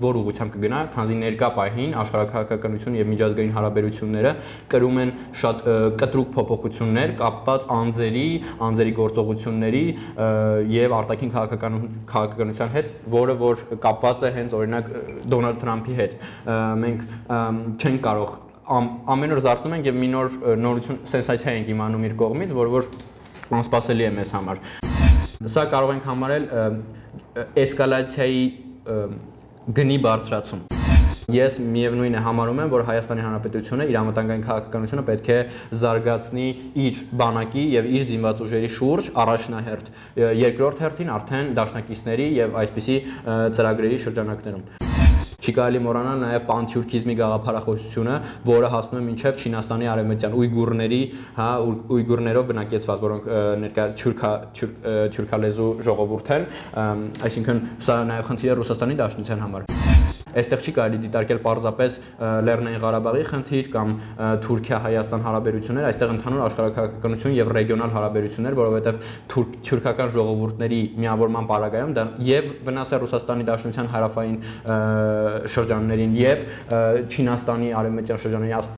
որ ուղղությամբ կգնա, քանզի ներկա պահին աշխարհաքաղաքականությունը եւ միջազգային հարաբերությունները կրում են շատ կտրուկ փոփոխություններ կապված անձերի գործողությունների եւ արտաքին քաղաքականության հետ, որը որ կապված է հենց օրինակ Դոնալդ Թրամփի հետ։ Մենք չենք կարող ամեն օր զարթնում ենք եւ մի նոր նորություն սենսացիա ենք իմանում իր կողմից, որ անսպասելի է մեզ համար։ Սա կարող ենք համարել էսկալացիայի գնի բարձրացում։ Ես միևնույն է համարում եմ, որ Հայաստանի Հանրապետությունը իր անվտանգային քաղաքականությունը պետք է զարգացնի իր բանակի եւ իր զինված ուժերի շուրջ առաջնահերթ, երկրորդ հերթին արդեն դաշնակիցների եւ այսպիսի ծրագրերի շրջանակներում։ Չի կարելի մոռանալ նաև պանթյուրքիզմի գաղափարախոսությունը, որը հասնում է մինչև Չինաստանի արևմտյան ուйգուրներով բնակեցված, որոնք ներկա թյուրքալեզու ժողովուրդ են, այսինքն սա նաև խնդիր է Ռուսաստանի Դաշնության համար։ Այստեղ չի կարելի դիտարկել պարզապես Լեռնային Ղարաբաղի խնդիր կամ Թուրքիա-Հայաստան հարաբերություններ, այստեղ ընդհանուր աշխարհաքաղաքականություն եւ ռեգիոնալ հարաբերություններ, որովհետեւ թուրքական ժողովուրդների միավորման պարագայում դա եւ վնաս է Ռուսաստանի Դաշնության հարավային շրջաններին եւ Չինաստանի արևմտյան շրջանների